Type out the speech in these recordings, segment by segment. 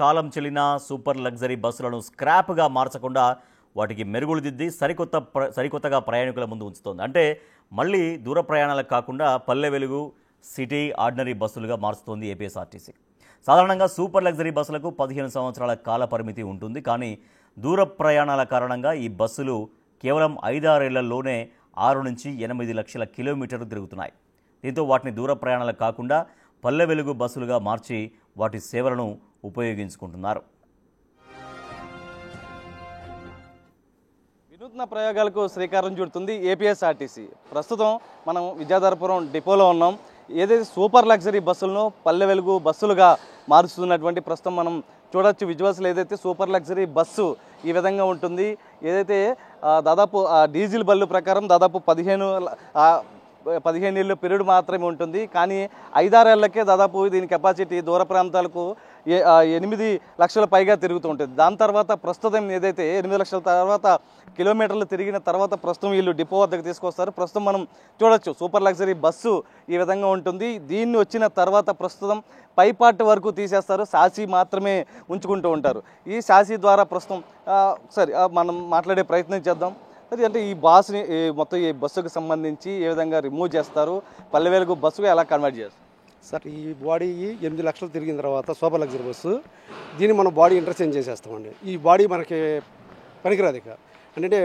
కాలం చెల్లిన super luxury బస్సులను స్క్రాప్గా మార్చకుండా వాటికి మెరుగులు దిద్ది సరికొత్తగా ప్రయాణికుల ముందు ఉంచుతోంది. అంటే మళ్ళీ దూర ప్రయాణాలకు కాకుండా Palle Velugu, city, ordinary బస్సులుగా మార్చుతోంది APSRTC. సాధారణంగా సూపర్ లగ్జరీ బస్సులకు 15 సంవత్సరాల కాల పరిమితి ఉంటుంది. కానీ దూర ప్రయాణాల కారణంగా ఈ బస్సులు కేవలం 5-6 ఏళ్లలోనే 6 నుంచి 8 లక్షల కిలోమీటర్లు తిరుగుతున్నాయి. దీంతో వాటిని దూర ప్రయాణాలకు కాకుండా పల్లె వెలుగు బస్సులుగా మార్చి వాటి సేవలను ఉపయోగించుకుంటున్నారు. వినూత్న ప్రయోగాలకు శ్రీకారం చుడుతుంది ఏపీఎస్ఆర్టీసీ. ప్రస్తుతం మనం విద్యాధరపురం డిపోలో ఉన్నాం. ఏదైతే సూపర్ లగ్జరీ బస్సులను పల్లె వెలుగు బస్సులుగా మారుస్తున్నటువంటి ప్రస్తుతం మనం చూడొచ్చు విజువల్స్లో. ఏదైతే సూపర్ లగ్జరీ బస్సు ఈ విధంగా ఉంటుంది. ఏదైతే దాదాపు డీజిల్ బళ్ళు ప్రకారం దాదాపు 15 ఏళ్ళు పీరియడ్ మాత్రమే ఉంటుంది. కానీ 5-6 ఏళ్లకే దాదాపు దీని కెపాసిటీ దూర ప్రాంతాలకు 8 లక్షల పైగా తిరుగుతూ ఉంటుంది. దాని తర్వాత ప్రస్తుతం ఏదైతే 8 లక్షల తర్వాత కిలోమీటర్లు తిరిగిన తర్వాత ప్రస్తుతం వీళ్ళు డిపో వద్దకు తీసుకొస్తారు. ప్రస్తుతం మనం చూడొచ్చు సూపర్ లగ్జరీ బస్సు ఈ విధంగా ఉంటుంది. దీన్ని వచ్చిన తర్వాత ప్రస్తుతం పైపార్ట్ వరకు తీసేస్తారు, సాసి మాత్రమే ఉంచుకుంటూ ఉంటారు. ఈ సాసి ద్వారా ప్రస్తుతం మనం మాట్లాడే ప్రయత్నం చేద్దాం. అంటే ఈ బాస్ని మొత్తం ఈ బస్సుకు సంబంధించి ఏ విధంగా రిమూవ్ చేస్తారు, పల్లె వెలుగు బస్సుగా ఎలా కన్వర్ట్ చేస్తారు సార్? ఈ బాడీ 8 లక్షలు తిరిగిన తర్వాత సూపర్ లగ్జరీ బస్సు దీన్ని మనం బాడీ ఇంటర్చేంజ్ చేసేస్తామండి. ఈ బాడీ మనకి పనికిరాదు. ఇక అంటే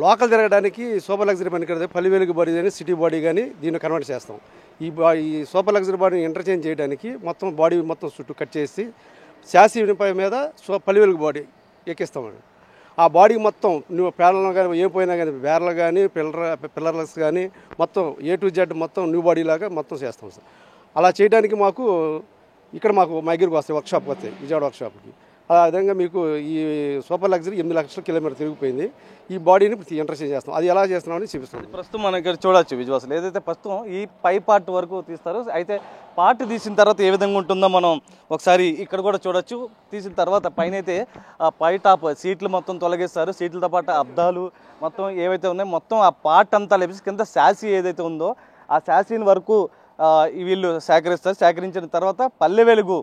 లోకల్ తిరగడానికి సూపర్ లగ్జరీ పనికిరాదు. పల్లె వెలుగు బాడీ కానీ సిటీ బాడీ కానీ దీన్ని కన్వర్ట్ చేస్తాం. ఈ సూపర్ లగ్జరీ బాడీని ఇంటర్చేంజ్ చేయడానికి మొత్తం బాడీ మొత్తం చుట్టూ కట్ చేసి శాసీ పై మీద పల్లె వెలుగు బాడీ ఎక్కిస్తామండి. ఆ బాడీ మొత్తం నువ్వు పేర్లను కానీ ఏం పోయినా కానీ బేర్లు కానీ పిల్లర్స్ కానీ మొత్తం A to Z మొత్తం న్యూ బాడీ లాగా మొత్తం చేస్తాం సార్. అలా చేయడానికి మాకు మా దగ్గరికి వస్తాయి, వర్క్షాప్కి వస్తాయి, విజయవాడ వర్క్షాప్కి. ఆ విధంగా మీకు ఈ సూపర్ లగ్జరీ 8 లక్షల కిలోమీటర్ తిరిగిపోయింది. ఈ బాడీని ఇంటర్చేంజ్ చేస్తాం. అది ఎలా చేస్తున్నామని చూపిస్తుంది. ప్రస్తుతం మనకి చూడొచ్చు విజువల్స్. ఏదైతే ప్రస్తుతం ఈ పై పార్ట్ వరకు తీస్తారు. అయితే పార్ట్ తీసిన తర్వాత ఏ విధంగా ఉంటుందో మనం ఒకసారి ఇక్కడ కూడా చూడొచ్చు. తీసిన తర్వాత పైన అయితే పై టాప్ సీట్లు మొత్తం తొలగిస్తారు. సీట్లతో పాటు అద్దాలు మొత్తం ఏవైతే ఉన్నాయో మొత్తం ఆ పార్ట్ అంతా లేపేసి కింద శాసీ ఏదైతే ఉందో ఆ శాసీని వరకు వీళ్ళు సేకరిస్తారు. సేకరించిన తర్వాత పల్లె వెలుగు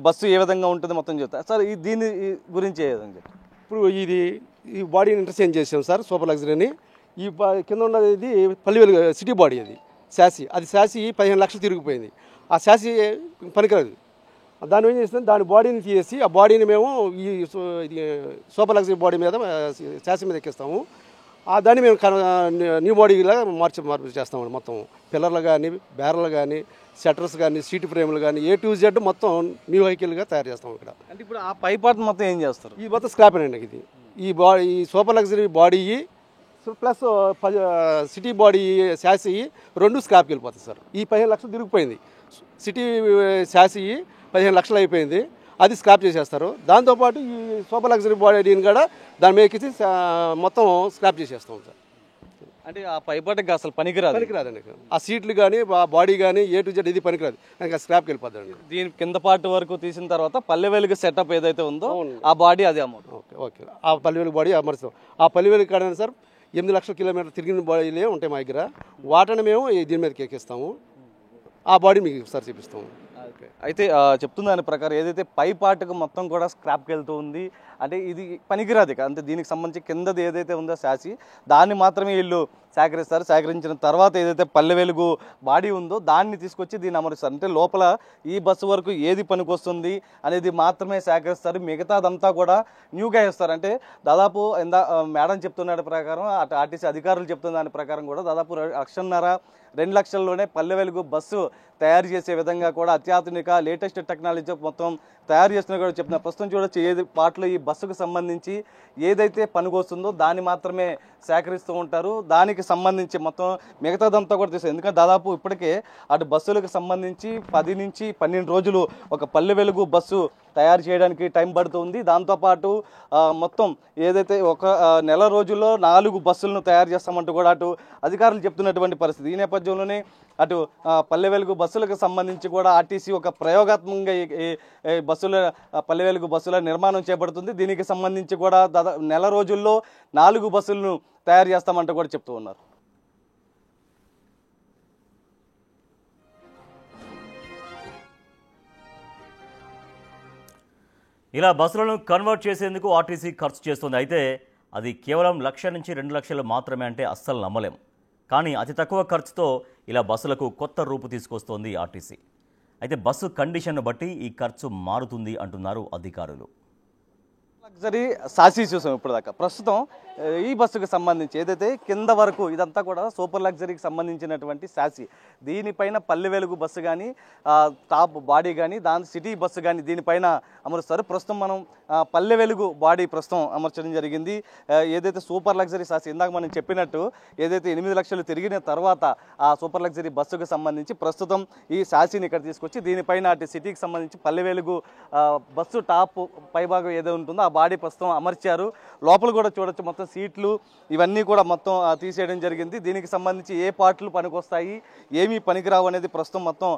బస్సు ఏ విధంగా ఉంటుందో మొత్తం చెప్తారు సార్. దీని గురించి ఏ విధంగా చెప్తారు? ఇప్పుడు ఈ బాడీని ఇంటర్చేంజ్ చేసాం సార్ సూపర్ లగ్జరీని. ఈ కింద ఉన్నది పల్లె వెలుగు సిటీ బాడీ, అది శాసీ 15 లక్షలు తిరిగిపోయింది. ఆ శాసీ పనికిరాదు. దాన్ని ఏం చేస్తాం, దాని బాడీని తీసేసి ఆ బాడీని మేము ఈ సూపర్ లగ్జరీ బాడీ మీద శాసీ మీద ఎక్కిస్తాము. దాన్ని మేము న్యూ బాడీలా మార్పు చేస్తామండి. మొత్తం పిల్లర్లు కానీ బేర్లు కానీ షట్టర్స్ కానీ సీట్ ఫ్రేమ్లు కానీ A to Z మొత్తం న్యూ వెహికల్గా తయారు చేస్తాం ఇక్కడ. అంటే ఇప్పుడు ఆ పై పార్ట్ మొత్తం ఏం చేస్తారు? ఈ మొత్తం స్క్రాప్ అండి. ఇది ఈ super luxury body plus city body chassis 2 స్క్రాప్కి వెళ్ళిపోతుంది సార్. ఈ 15 లక్షలు తిరిగిపోయింది. సిటీ శాసీ 15 లక్షలు అయిపోయింది, అది స్క్రాప్ చేసేస్తారు. దాంతోపాటు ఈ సూపర్ లగ్జరీ బాడీని కూడా దాని మీద ఎక్కించి మొత్తం స్క్రాప్ చేసేస్తాం సార్. అంటే ఆ పైపాటికి అసలు పనికిరాదండి. ఆ సీట్లు కానీ బాడీ కానీ A to Z ఇది పనికిరాదు, ఇంకా స్క్రాప్కి వెళ్ళిపోద్దండి. దీని కింద పార్ట్ వరకు తీసిన తర్వాత పల్లె వెలుగు సెటప్ ఏదైతే ఉందో ఆ బాడీ అదే అమౌంట్. ఓకే. ఆ పల్లె వెలుగు బాడీ అమర్చుతాం. ఆ పల్లె వెలుగు కాడ సార్ 8 లక్షల కిలోమీటర్ తిరిగిన బాడీలే ఉంటాయి మా దగ్గర. వాటిని మేము దీని మీదకి ఎక్కిస్తాము. ఆ బాడీ మీకు సార్ చూపిస్తాము. అయితే చెప్తున్న దాని ప్రకారం ఏదైతే పై పార్ట్కి మొత్తం కూడా స్క్రాప్కి వెళ్తూ ఉంది. అంటే ఇది పనికిరాదు. అంటే దీనికి సంబంధించి కిందది ఏదైతే ఉందో శాసీ దాన్ని మాత్రమే వీళ్ళు సేకరిస్తారు. సేకరించిన తర్వాత ఏదైతే పల్లె వెలుగు బాడీ ఉందో దాన్ని తీసుకొచ్చి దీన్ని అమరుస్తారు. అంటే లోపల ఈ బస్సు వరకు ఏది పనికొస్తుంది అనేది మాత్రమే సేకరిస్తారు. మిగతాదంతా కూడా న్యూగా వేస్తారు. అంటే దాదాపు మేడం చెప్తున్న ప్రకారం అటు ఆర్టీసీ అధికారులు చెప్తున్న దాని ప్రకారం కూడా దాదాపు 1.5-2 లక్షల్లోనే పల్లె వెలుగు బస్సు తయారు చేసే విధంగా కూడా అత్యాధునిక లేటెస్ట్ టెక్నాలజీ మొత్తం తయారు చేస్తున్నా కూడా చెప్తున్నారు. ప్రస్తుతం చూడొచ్చు ఏది పార్ట్లో ఈ బస్సుకు సంబంధించి ఏదైతే పనికొస్తుందో దాన్ని మాత్రమే సేకరిస్తూ ఉంటారు. దానికి సంబంధించి మొత్తం మిగతాదంతా కూడా తీస్తారు. ఎందుకంటే దాదాపు ఇప్పటికే అటు బస్సులకు సంబంధించి 10 నుంచి 12 రోజులు ఒక పల్లె వెలుగు బస్సు తయారు చేయడానికి టైం పడుతుంది. దాంతోపాటు మొత్తం ఏదైతే ఒక నెల రోజుల్లో 4 బస్సులను తయారు చేస్తామంటూ కూడా అటు అధికారులు చెప్తున్నటువంటి పరిస్థితి. ఈ నేపథ్యంలోనే అటు పల్లె వెలుగు బస్సులకు సంబంధించి కూడా ఆర్టీసీ ఒక ప్రయోగాత్మకంగా పల్లె వెలుగు బస్సుల నిర్మాణం చేపడుతుంది. దీనికి సంబంధించి కూడా నెల రోజుల్లో 4 బస్సులను తయారు చేస్తామంటూ కూడా చెప్తూ ఉన్నారు. ఇలా బస్సులను కన్వర్ట్ చేసేందుకు ఆర్టీసీ ఖర్చు చేస్తుంది. అయితే అది కేవలం 1,00,000 నుంచి 2 లక్షలు మాత్రమే అంటే అస్సలు నమ్మలేం. కానీ అతి తక్కువ ఖర్చుతో ఇలా బస్సులకు కొత్త రూపు తీసుకొస్తోంది ఆర్టీసీ. అయితే బస్సు కండిషన్ను బట్టి ఈ ఖర్చు మారుతుంది అంటున్నారు అధికారులు. లగ్జరీ సాసీ చూసాం ఇప్పుడు దాకా. ప్రస్తుతం ఈ బస్సుకు సంబంధించి ఏదైతే కింద వరకు ఇదంతా కూడా సూపర్ లగ్జరీకి సంబంధించినటువంటి సాసీ. దీనిపైన పల్లె వెలుగు బస్సు కానీ టాప్ బాడీ కానీ దాని సిటీ బస్సు కానీ దీనిపైన అమరుస్తారు. ప్రస్తుతం మనం పల్లె వెలుగు బాడీ ప్రస్తుతం అమర్చడం జరిగింది. ఏదైతే సూపర్ లగ్జరీ సాసీ ఇందాక మనం చెప్పినట్టు ఏదైతే 8 లక్షలు తిరిగిన తర్వాత ఆ సూపర్ లగ్జరీ బస్సుకు సంబంధించి ప్రస్తుతం ఈ సాసీని ఇక్కడ తీసుకొచ్చి దీనిపైన అటు సిటీకి సంబంధించి పల్లె వెలుగు బస్సు టాప్ పైభాగం ఏదో ఉంటుందో ఆ బాడీ ప్రస్తుతం అమర్చారు. లోపల కూడా చూడొచ్చు మొత్తం సీట్లు ఇవన్నీ కూడా మొత్తం తీసేయడం జరిగింది. దీనికి సంబంధించి ఏ పార్ట్లు పనికొస్తాయి ఏమీ పనికిరావు అనేది ప్రస్తుతం మొత్తం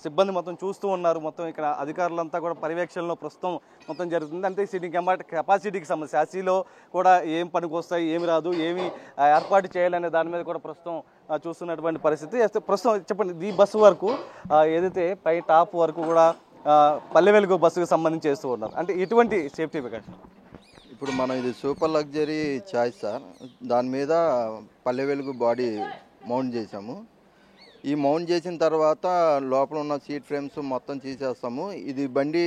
సిబ్బంది మొత్తం చూస్తూ ఉన్నారు. మొత్తం ఇక్కడ అధికారులంతా కూడా పర్యవేక్షణలో ప్రస్తుతం మొత్తం జరుగుతుంది. అంటే సీటింగ్ కెపాసిటీకి సంబంధించి సాసీలో కూడా ఏం పనికొస్తాయి ఏమి రాదు ఏమి ఏర్పాటు చేయాలనే దాని మీద కూడా ప్రస్తుతం చూస్తున్నటువంటి పరిస్థితి. ప్రస్తుతం చెప్పండి ఈ బస్సు వరకు ఏదైతే పై టాప్ వరకు కూడా పల్లె వెలుగు బస్సుకు సంబంధించి చేస్తూ ఉన్నారు. అంటే ఇటువంటి సేఫ్టీ ప్రికాషన్ ఇప్పుడు మనం ఇది సూపర్ లగ్జరీ చాయిస్ సార్. దాని మీద పల్లె వెలుగు బాడీ మౌంట్ చేసాము. ఈ మౌంట్ చేసిన తర్వాత లోపల ఉన్న సీట్ ఫ్రేమ్స్ మొత్తం తీసేస్తాము. ఇది బండి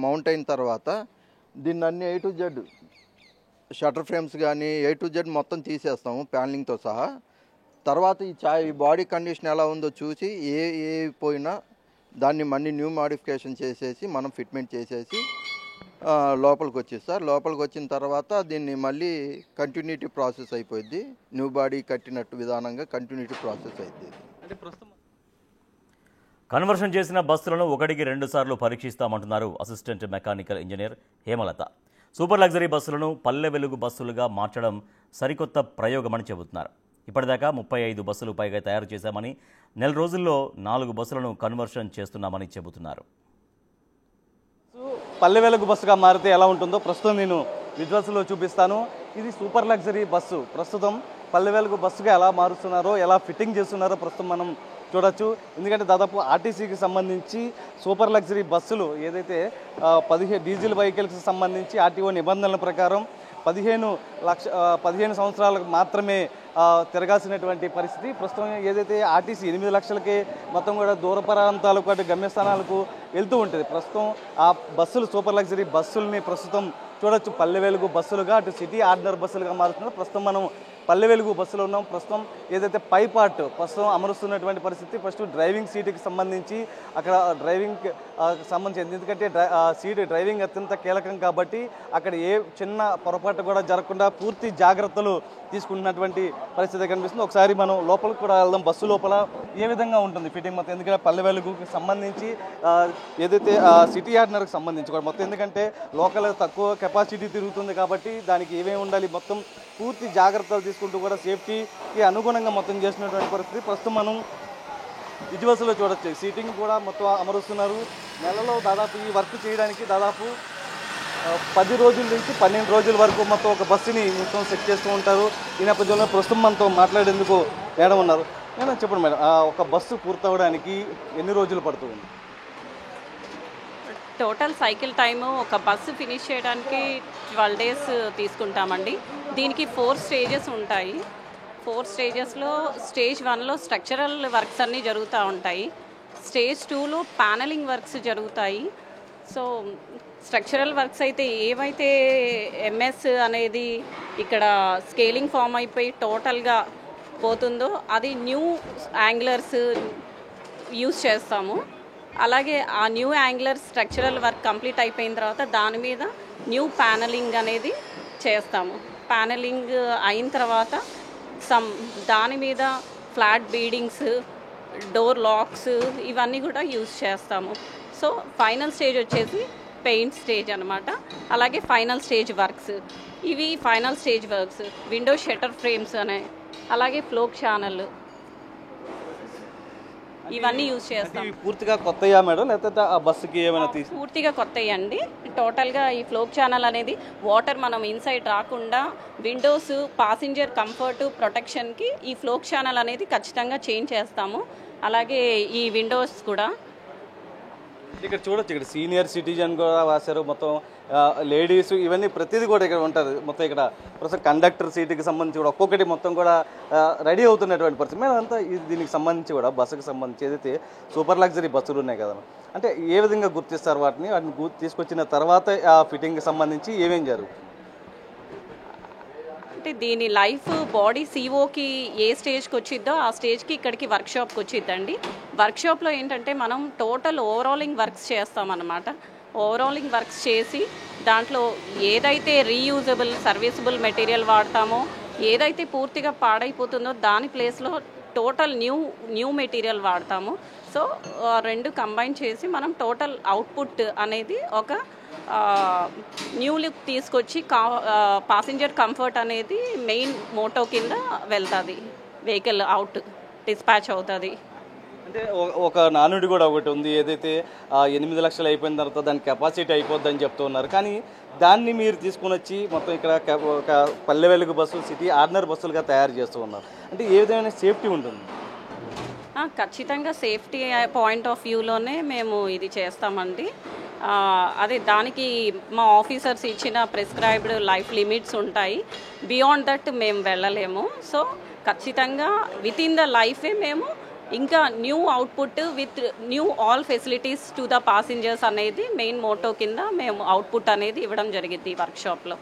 మౌంట్ అయిన తర్వాత దీన్ని అన్ని A to Z shutter frames కానీ A to Z మొత్తం తీసేస్తాము ప్యానలింగ్తో సహా. తర్వాత ఈ బాడీ కండిషన్ ఎలా ఉందో చూసి ఏ పోయినా దాన్ని మళ్ళీ న్యూ మాడిఫికేషన్ చేసేసి మనం ఫిట్మెంట్ చేసేసి లోపలికి వచ్చేస్తారు. లోపలికి వచ్చిన తర్వాత దీన్ని మళ్ళీ కంటిన్యూటీ ప్రాసెస్ అయిపోయింది. న్యూ బాడీ కట్టినట్టు విధానంగా కంటిన్యూటీ ప్రాసెస్ అవుతుంది. అంటే ప్రస్తుతం కన్వర్షన్ చేసిన బస్సులను 1కి 2 సార్లు పరీక్షిస్తామంటున్నారు assistant mechanical engineer Hemalatha. Super luxury బస్సులను పల్లె వెలుగు బస్సులుగా మార్చడం సరికొత్త ప్రయోగమని చెబుతున్నారు. ఇప్పటిదాకా 35 బస్సులు పైగా తయారు చేశామని, నెల రోజుల్లో 4 బస్సులను కన్వర్షన్ చేస్తున్నామని చెబుతున్నారు. పల్లె వెలుగు బస్సుగా మారితే ఎలా ఉంటుందో ప్రస్తుతం నేను విజువల్స్లో చూపిస్తాను. ఇది సూపర్ లగ్జరీ బస్సు. ప్రస్తుతం పల్లె వెలుగు బస్సుగా ఎలా మారుస్తున్నారో ఎలా ఫిట్టింగ్ చేస్తున్నారో ప్రస్తుతం మనం చూడొచ్చు. ఎందుకంటే దాదాపు ఆర్టీసీకి సంబంధించి సూపర్ లగ్జరీ బస్సులు ఏదైతే 15 డీజిల్ వెహికల్స్కి సంబంధించి ఆర్టీఓ నిబంధనల ప్రకారం 15 సంవత్సరాలకు మాత్రమే తిరగాల్సినటువంటి పరిస్థితి. ప్రస్తుతం ఏదైతే ఆర్టీసీ 8 లక్షలకే మొత్తం కూడా దూర ప్రాంతాలకు అటు గమ్యస్థానాలకు వెళ్తూ ఉంటుంది. ప్రస్తుతం ఆ బస్సులు సూపర్ లగ్జరీ బస్సుల్ని ప్రస్తుతం చూడొచ్చు పల్లె వెలుగు బస్సులుగా అటు సిటీ ఆర్డినరీ బస్సులుగా మారుతున్నారు. ప్రస్తుతం మనం పల్లె వెలుగు బస్సులో ఉన్నాం. ప్రస్తుతం ఏదైతే పై పార్ట్ ప్రస్తుతం అమరుస్తున్నటువంటి పరిస్థితి. ఫస్ట్ డ్రైవింగ్ సీటుకి సంబంధించి అక్కడ డ్రైవింగ్ సంబంధించి ఎందుకంటే సీట్ డ్రైవింగ్ అత్యంత కీలకం కాబట్టి అక్కడ ఏ చిన్న పొరపాటు కూడా జరగకుండా పూర్తి జాగ్రత్తలు తీసుకున్నటువంటి పరిస్థితి కనిపిస్తుంది. ఒకసారి మనం లోపలికి కూడా వెళ్దాం. బస్సు లోపల ఏ విధంగా ఉంటుంది ఫిట్టింగ్ మొత్తం. ఎందుకంటే పల్లె వెలుగుకి సంబంధించి ఏదైతే సిటీ ఆర్డినరీకి సంబంధించి కూడా మొత్తం ఎందుకంటే లోకల్ తక్కువ కెపాసిటీ తిరుగుతుంది కాబట్టి దానికి ఏమేమి ఉండాలి మొత్తం పూర్తి జాగ్రత్తలు తీసుకుంటూ కూడా సేఫ్టీకి అనుగుణంగా మొత్తం చేసినటువంటి పరిస్థితి. ప్రస్తుతం మనం విజువల్స్లో చూడొచ్చు. సీటింగ్ కూడా మొత్తం అమరుస్తున్నారు. నెలలో దాదాపు ఈ వర్క్ చేయడానికి దాదాపు 10 రోజుల నుంచి 12 రోజుల వరకు మొత్తం ఒక బస్సుని మొత్తం సెట్ చేస్తూ ఉంటారు. ఈ నేపథ్యంలో ప్రస్తుతం మనతో మాట్లాడేందుకు మేడం ఉన్నారు. మేడం చెప్పండి మేడం, ఒక బస్సు పూర్తవడానికి ఎన్ని రోజులు పడుతుంది? టోటల్ సైకిల్ టైము ఒక బస్సు ఫినిష్ చేయడానికి 12 డేస్ తీసుకుంటామండి. దీనికి 4 స్టేజెస్ ఉంటాయి. 4 స్టేజెస్లో స్టేజ్ 1లో స్ట్రక్చరల్ వర్క్స్ అన్నీ జరుగుతూ ఉంటాయి. స్టేజ్ 2లో ప్యానలింగ్ వర్క్స్ జరుగుతాయి. సో స్ట్రక్చరల్ వర్క్స్ అయితే ఏవైతే ఎంఎస్ అనేది ఇక్కడ స్కేలింగ్ ఫామ్ అయిపోయి టోటల్గా పోతుందో అది న్యూ యాంగులర్స్ యూస్ చేస్తాము. అలాగే ఆ new angular structural work complete అయిపోయిన తర్వాత దాని మీద న్యూ ప్యానలింగ్ అనేది చేస్తాము. ప్యానలింగ్ అయిన తర్వాత దాని మీద ఫ్లాట్ బీడింగ్స్, డోర్ లాక్స్ ఇవన్నీ కూడా యూజ్ చేస్తాము. సో ఫైనల్ స్టేజ్ వచ్చేసి పెయింట్ స్టేజ్ అనమాట. అలాగే ఫైనల్ స్టేజ్ వర్క్స్ ఇవి final stage works. Window shutter frames అనే అలాగే ఫ్లోక్ ఛానల్ ఇవన్నీ యూజ్ చేస్తాం. పూర్తిగా కొత్తయా మేడం లేకపోతే ఆ బస్సుకి ఏమైనా పూర్తిగా కొత్తవి అండి. టోటల్గా ఈ ఫ్లోక్ ఛానల్ అనేది వాటర్ మనం ఇన్సైడ్ రాకుండా విండోస్ పాసింజర్ కంఫర్ట్ ప్రొటెక్షన్కి ఈ ఫ్లోక్ ఛానల్ అనేది ఖచ్చితంగా చేంజ్ చేస్తాము. అలాగే ఈ విండోస్ కూడా ఇక్కడ చూడొచ్చు, ఇక్కడ సీనియర్ సిటిజన్ కూడా రాశారు, మొత్తం లేడీస్ ఇవన్నీ ప్రతిదీ కూడా ఇక్కడ ఉంటుంది. మొత్తం ఇక్కడ ప్రస్తుతం కండక్టర్ సీటుకి సంబంధించి కూడా ఒక్కొక్కటి మొత్తం కూడా రెడీ అవుతున్నటువంటి పరిస్థితి. మేము అంతా దీనికి సంబంధించి కూడా బస్సుకి సంబంధించి ఏదైతే సూపర్ లగ్జరీ బస్సులు ఉన్నాయి కదా, అంటే ఏ విధంగా గుర్తిస్తారు వాటిని తీసుకొచ్చిన తర్వాత ఆ ఫిట్టింగ్కి సంబంధించి ఏమేం జరుగుతుంది? అంటే దీని లైఫ్ బాడీ సీఓకి ఏ స్టేజ్కి వచ్చిద్దో ఆ స్టేజ్కి ఇక్కడికి వర్క్షాప్కి వచ్చిద్దండి. వర్క్షాప్లో ఏంటంటే మనం టోటల్ ఓవరాలింగ్ వర్క్స్ చేస్తామన్నమాట. ఓవరాలింగ్ వర్క్స్ చేసి దాంట్లో ఏదైతే రీయూజబుల్ సర్వీసబుల్ మెటీరియల్ వాడతామో, ఏదైతే పూర్తిగా పాడైపోతుందో దాని ప్లేస్లో టోటల్ న్యూ మెటీరియల్ వాడతాము. సో రెండు కంబైన్ చేసి మనం టోటల్ అవుట్పుట్ అనేది ఒక న్యూ లుక్ తీసుకొచ్చి పాసింజర్ కంఫర్ట్ అనేది మెయిన్ మోటో కింద వెళ్తుంది. వెహికల్ అవుట్ డిస్పాచ్ అవుతుంది. అంటే ఒక నానుడి కూడా ఒకటి ఉంది, ఏదైతే 8 లక్షలు అయిపోయిన తర్వాత దాని కెపాసిటీ అయిపోద్దని చెప్తూ ఉన్నారు. కానీ దాన్ని మీరు తీసుకుని వచ్చి మొత్తం ఇక్కడ ఒక పల్లె వెలుగు బస్సులు సిటీ ఆర్డినరీ బస్సులుగా తయారు చేస్తూ ఉన్నారు. అంటే ఏ విధమైన సేఫ్టీ ఉంటుంది? ఖచ్చితంగా సేఫ్టీ పాయింట్ ఆఫ్ వ్యూలోనే మేము ఇది చేస్తామండి. అదే దానికి మా ఆఫీసర్స్ ఇచ్చిన ప్రిస్క్రైబ్డ్ లైఫ్ లిమిట్స్ ఉంటాయి. బియాండ్ దట్ మేము వెళ్ళలేము. సో ఖచ్చితంగా విత్ ఇన్ ద లైఫే మేము ఇంకా new output with new all facilities to the passengers అనేది మెయిన్ మోటో కింద మేము అవుట్పుట్ అనేది ఇవ్వడం జరిగింది ఈ వర్క్షాప్లో.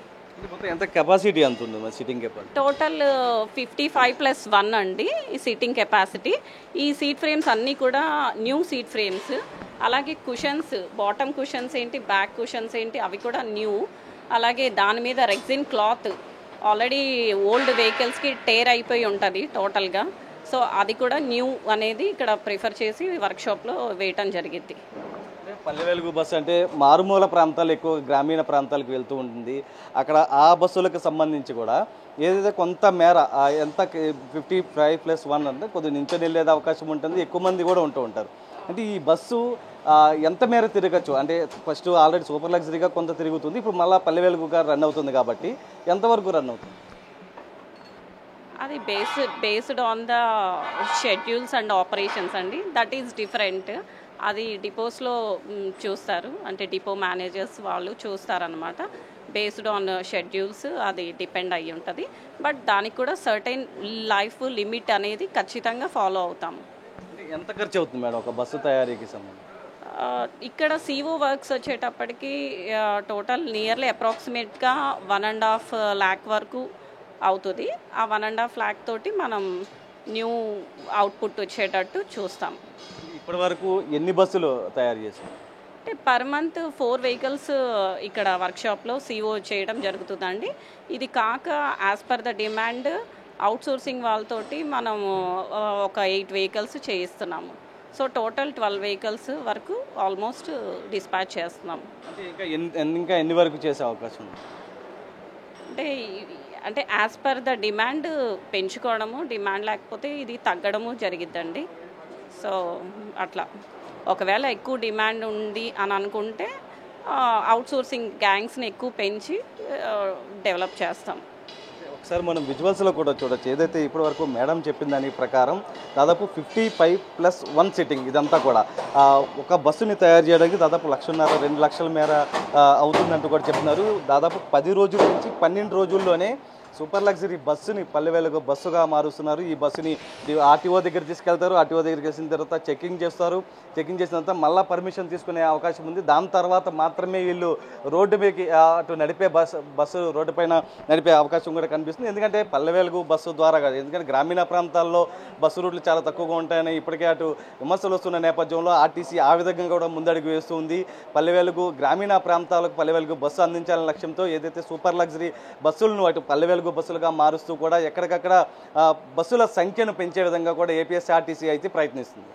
ఎంత కెపాసిటీ ఎంత ఉంది సిట్టింగ్ కెపాసిటీ? టోటల్ 55+1 అండి ఈ సీటింగ్ కెపాసిటీ. ఈ సీట్ ఫ్రేమ్స్ అన్నీ కూడా న్యూ సీట్ ఫ్రేమ్స్. అలాగే కుషన్స్, బాటమ్ కుషన్స్ ఏంటి, బ్యాక్ కుషన్స్ ఏంటి, అవి కూడా న్యూ. అలాగే దాని మీద రెగ్జిన్ క్లాత్ ఆల్రెడీ ఓల్డ్ వెహికల్స్కి టేర్ అయిపోయి ఉంటుంది టోటల్గా. సో అది కూడా న్యూ అనేది ఇక్కడ ప్రిఫర్ చేసి వర్క్షాప్లో వేయటం జరిగింది. పల్లె వెలుగు బస్సు అంటే మారుమూల ప్రాంతాలు, ఎక్కువ గ్రామీణ ప్రాంతాలకు వెళ్తూ ఉంటుంది. అక్కడ ఆ బస్సులకు సంబంధించి కూడా ఏదైతే కొంత మేర ఎంత 55+1 అంటే కొద్దిగా నించొని వెళ్ళేది అవకాశం ఉంటుంది, ఎక్కువ మంది కూడా ఉంటూ ఉంటారు. అంటే ఈ బస్సు ఎంత మేర తిరగచ్చు? అంటే ఫస్ట్ ఆల్రెడీ సూపర్ లగ్జరీగా కొంత తిరుగుతుంది, ఇప్పుడు మళ్ళీ పల్లె వెలుగుగా రన్ అవుతుంది కాబట్టి ఎంతవరకు రన్ అవుతుంది? అది based on the schedules and operations అండి. That is different. అది డిపోస్లో చూస్తారు, అంటే డిపో మేనేజర్స్ వాళ్ళు చూస్తారనమాట. బేస్డ్ ఆన్ షెడ్యూల్స్ అది డిపెండ్ అయ్యి ఉంటుంది. బట్ దానికి కూడా సర్టైన్ లైఫ్ లిమిట్ అనేది ఖచ్చితంగా ఫాలో అవుతాము. ఎంత ఖర్చు అవుతుంది మేడం ఒక బస్సు తయారీకి సంబంధించి? ఇక్కడ సిఓ వర్క్స్ వచ్చేటప్పటికి టోటల్ నియర్లీ అప్రాక్సిమేట్గా 1.5 lakh వరకు అవుతుంది. ఆ 1.5 lakh తోటి మనం న్యూ అవుట్పుట్ వచ్చేటట్టు చూస్తాం. ఇప్పటి వరకు ఎన్ని బస్సులు తయారు చేశారు? అంటే పర్ మంత్ 4 వెహికల్స్ ఇక్కడ వర్క్షాప్లో సిఓ చేయడం జరుగుతుందండి. ఇది కాక as per the demand outsourcing వాళ్ళతోటి మనము ఒక 8 వెహికల్స్ చేయిస్తున్నాము. సో టోటల్ 12 వెహికల్స్ వరకు ఆల్మోస్ట్ డిస్పాచ్ చేస్తున్నాము. అంటే ఇంకా ఎన్ని వరకు చేసే అవకాశం ఉంది? అంటే యాజ్ పర్ ద డిమాండ్ పెంచుకోవడము, డిమాండ్ లేకపోతే ఇది తగ్గడము జరిగిద్దండి. సో అట్లా ఒకవేళ ఎక్కువ డిమాండ్ ఉంది అని అనుకుంటే అవుట్సోర్సింగ్ గ్యాంగ్స్ని ఎక్కువ పెంచి డెవలప్ చేస్తాం. ఒకసారి మనం విజువల్స్లో కూడా చూడొచ్చు, ఏదైతే ఇప్పటి వరకు మేడం చెప్పిన దాని ప్రకారం దాదాపు 55+1 సిట్టింగ్ ఇదంతా కూడా ఒక బస్సుని తయారు చేయడానికి దాదాపు 1.5-2 లక్షల మేర అవుతుందంటూ కూడా చెప్తున్నారు. దాదాపు 10 రోజుల నుంచి 12 రోజుల్లోనే సూపర్ లగ్జరీ బస్సుని పల్లె వెలుగు బస్సుగా మారుస్తున్నారు. ఈ బస్సుని ఆర్టీఓ దగ్గర తీసుకెళ్తారు, ఆర్టీఓ దగ్గరికి వెళ్ళిన తర్వాత చెకింగ్ చేస్తారు. చెకింగ్ చేసిన తర్వాత మళ్ళీ పర్మిషన్ తీసుకునే అవకాశం ఉంది. దాని తర్వాత మాత్రమే వీళ్ళు రోడ్డు మీదకి అటు నడిపే బస్సు రోడ్డు పైన నడిపే అవకాశం కూడా కనిపిస్తుంది. ఎందుకంటే పల్లె వెలుగు బస్సు ద్వారా కాదు, ఎందుకంటే గ్రామీణ ప్రాంతాల్లో బస్సు రూట్లు చాలా తక్కువగా ఉంటాయని ఇప్పటికే అటు విమర్శలు వస్తున్న నేపథ్యంలో ఆర్టీసీ ఆ విధంగా కూడా ముందడుగు వేస్తుంది. పల్లె వెలుగు గ్రామీణ ప్రాంతాలకు పల్లె వెలుగు బస్సు అందించాలనే లక్ష్యంతో ఏదైతే సూపర్ లగ్జరీ బస్సులను అటు పల్లె వెలుగు బస్సులుగా మారుస్తూ కూడా ఎక్కడికక్కడ బస్సుల సంఖ్యను పెంచే విధంగా కూడా ఏపీఎస్ఆర్టీసీ అయితే ప్రయత్నిస్తుంది.